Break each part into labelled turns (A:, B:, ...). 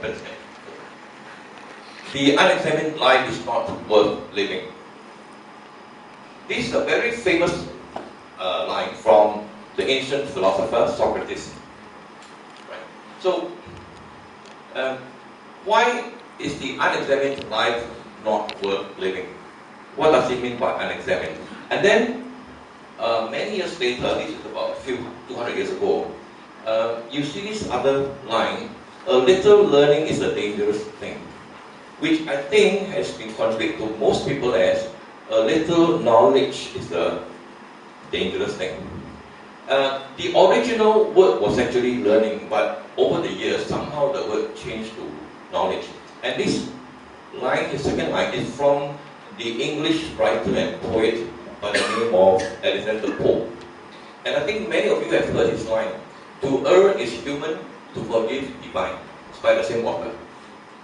A: happens. The unexamined life is not worth living. This is a very famous line from the ancient philosopher Socrates. Right. So, why is the unexamined life not worth living? What does he mean by unexamined? And then, many years later, this is about 200 years ago, you see this other line, a little learning is a dangerous thing, which I think has been translated to most people as a little knowledge is a dangerous thing. The original word was actually learning, but over the years, somehow the word changed to knowledge. And this line, the second line, is from the English writer and poet by the name of Alexander Pope. And I think many of you have heard his line, to err is human, to forgive divine. It's by the same author.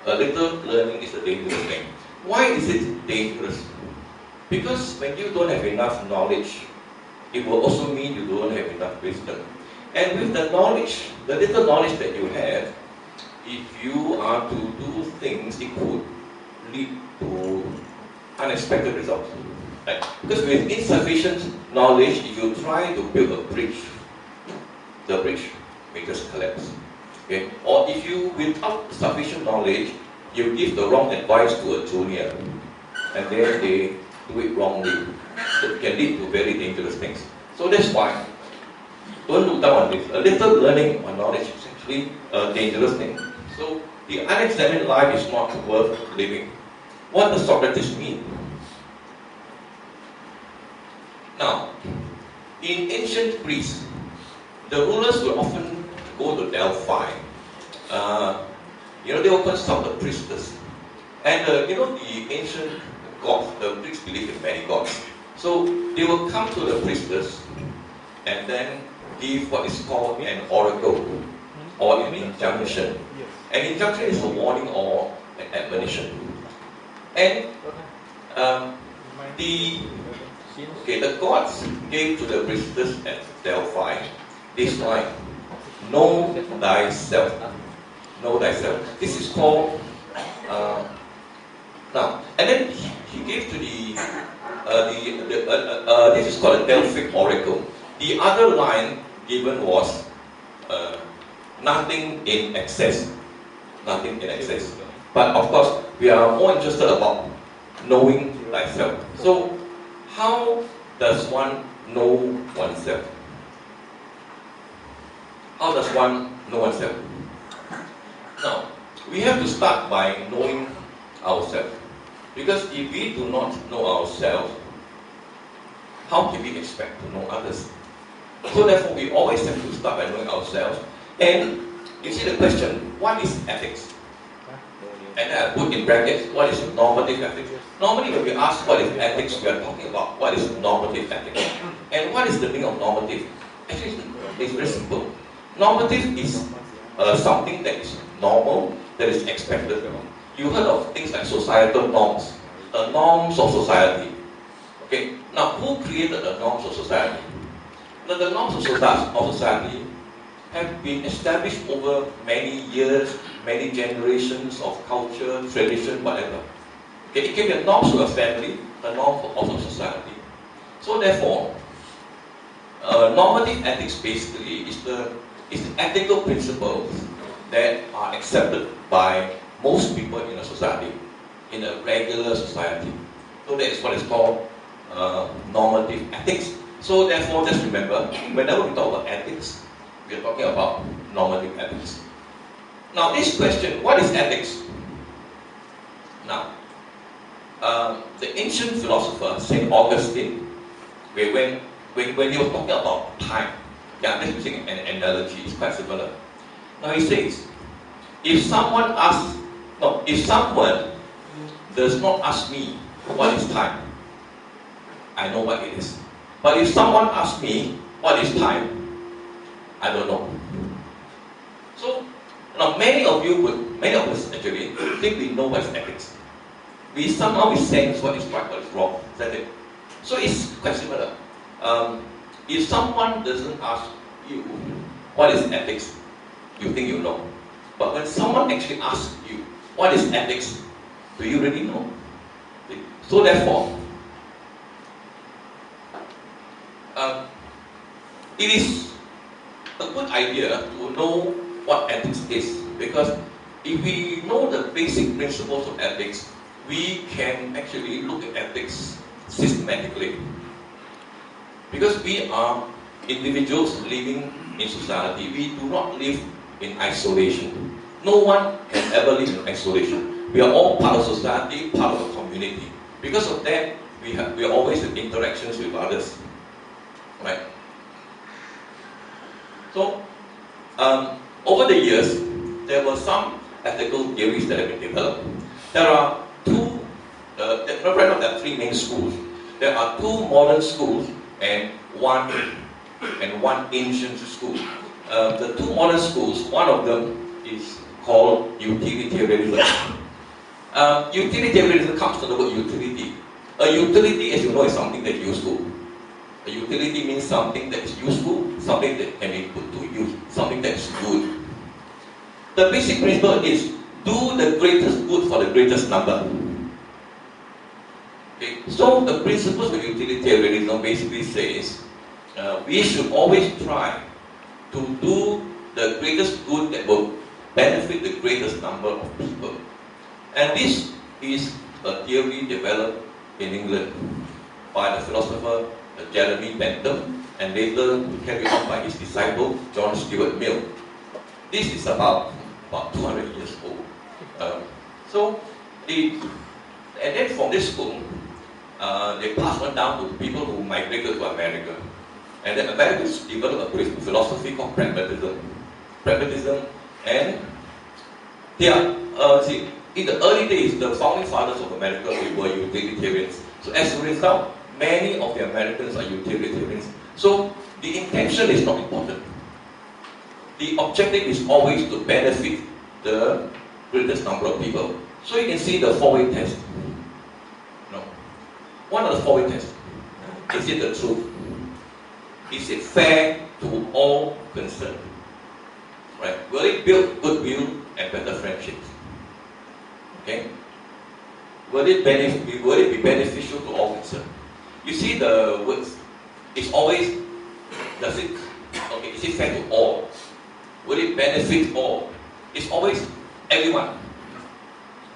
A: A little learning is a dangerous thing. Why is it dangerous? Because when you don't have enough knowledge, it will also mean you don't have enough wisdom. And with the knowledge, the little knowledge that you have, if you are to do things, it could lead to unexpected results. Right? Because with insufficient knowledge, if you try to build a bridge, the bridge may just collapse. Okay? Or if you, without sufficient knowledge, you give the wrong advice to a junior, and then they do it wrongly, it can lead to very dangerous things. So that's why, don't look down on this. A little learning or knowledge is actually a dangerous thing. So the unexamined life is not worth living. What does Socrates mean? Now, in ancient Greece, the rulers would often go to Delphi. They will consult the priestess. And the ancient gods, the Greeks believe in many gods. So they will come to the priestess and then give what is called an oracle or an injunction. An injunction is a warning or an admonition. And the gods gave to the priestess at Delphi this line, know thyself. Know thyself. This is called, and then he gave to this is called a Delphic oracle. The other line given was nothing in excess. Nothing in excess. But of course, we are more interested about knowing thyself. So, how does one know oneself? How does one know oneself? Now, we have to start by knowing ourselves. Because if we do not know ourselves, how can we expect to know others? So therefore, we always have to start by knowing ourselves. And you see the question, what is ethics? And I put in brackets, what is normative ethics? Normally when we ask what is ethics, we are talking about what is normative ethics. And what is the meaning of normative? Actually, it's very simple. Normative is something that is normal, that is expected. You heard of things like societal norms, the norms of society. Okay, now who created the norms of society? Now the norms of society have been established over many years, many generations of culture, tradition, whatever. Okay, it can be a norm to a family, a norm of a society. So therefore, normative ethics basically is the ethical principles that are accepted by most people in a society, in a regular society. So that is what is called normative ethics. So therefore, just remember, whenever we talk about ethics, we are talking about normative ethics. Now this question, what is ethics? Now, the ancient philosopher, St. Augustine, when he was talking about time, I'm just using an analogy, it's quite similar. Now he says, if someone does not ask me what is time, I know what it is. But if someone asks me what is time, I don't know. So now many of us actually think we know what is ethics. We sense what is right, what is wrong. That's it. So it's quite similar. If someone doesn't ask you what is ethics, you think you know. But when someone actually asks you, what is ethics? Do you really know? So therefore, it is a good idea to know what ethics is, because if we know the basic principles of ethics, we can actually look at ethics systematically. Because we are individuals living in society, we do not live in isolation. No one can ever live in isolation. We are all part of society, part of a community. Because of that, we are always in interactions with others. Right? So, over the years, there were some ethical theories that have been developed. There are right now there are three main schools. There are two modern schools and one ancient school. The two modern schools, one of them is called utilitarianism. Utilitarianism comes from the word utility. A utility, as you know, is something that is useful. A utility means something that is useful, something that can be put to use, something that is good. The basic principle is do the greatest good for the greatest number. Okay. So the principles of utilitarianism basically says we should always try to do the greatest good that will benefit the greatest number of people. And this is a theory developed in England by the philosopher Jeremy Bentham, and later carried on by his disciple John Stuart Mill. This is about 200 years old. And then from this school, they passed on down to people who migrated to America. And then Americans developed a philosophy called pragmatism. And they are, in the early days, the founding fathers of America were utilitarians. So as a result, many of the Americans are utilitarians. So the intention is not important. The objective is always to benefit the greatest number of people. So you can see the four-way test. No. What are the four-way tests? Is it the truth? Is it fair to all concerned? Right? Will it build goodwill and better friendships? Okay? Will it be beneficial to all concerned? You see the words. It's always, is it fair to all? Will it benefit all? It's always everyone.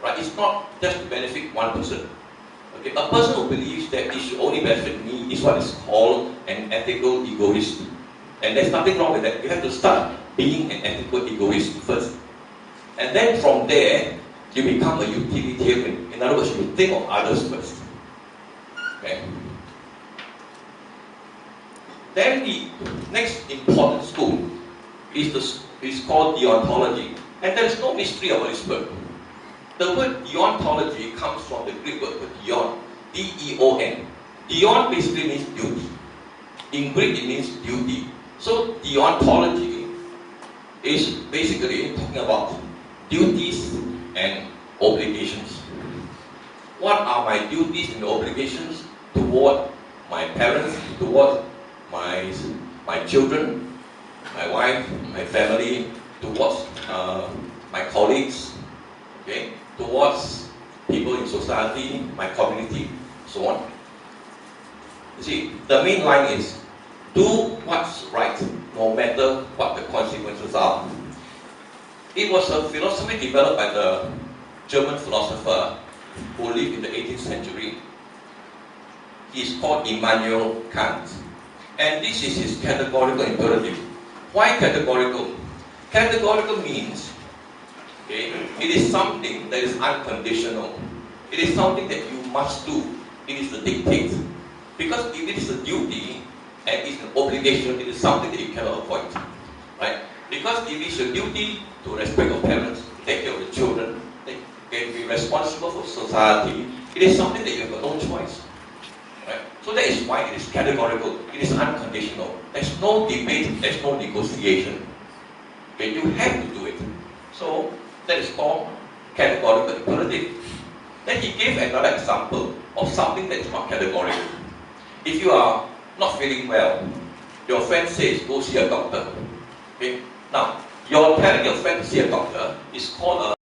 A: Right? It's not just to benefit one person. Okay? A person who believes that it should only benefit me is what is called an ethical egoist. And there's nothing wrong with that. You have to start being an ethical egoist first. And then from there, you become a utilitarian. In other words, you think of others first. Okay? Then the next important school is called deontology. And there is no mystery about this word. The word deontology comes from the Greek word deon, D-E-O-N. Deon basically means duty. In Greek it means duty. So deontology is basically talking about duties and obligations. What are my duties and obligations toward my parents, toward my children, my wife, my family, towards my colleagues, okay, towards people in society, my community, so on. You see, the main line is do what's right, no matter what the consequences are. It was a philosophy developed by the German philosopher who lived in the 18th century. He's called Immanuel Kant. And this is his categorical imperative. Why categorical? Categorical means, okay, it is something that is unconditional. It is something that you must do. It is a dictate. Because if it is a duty and it's an obligation, it is something that you cannot avoid. Right? Because if it's a duty to respect your parents, take care of the children, be responsible for society, it is something that you have no choice. Right? So that is why it is categorical. It is unconditional. There's no debate, there's no negotiation. Okay? You have to do it. So that is called categorical imperative. Then he gave another example of something that is not categorical. If you are not feeling well, your friend says, go see a doctor. Okay? Now, You're telling your friend to see a doctor, it's called a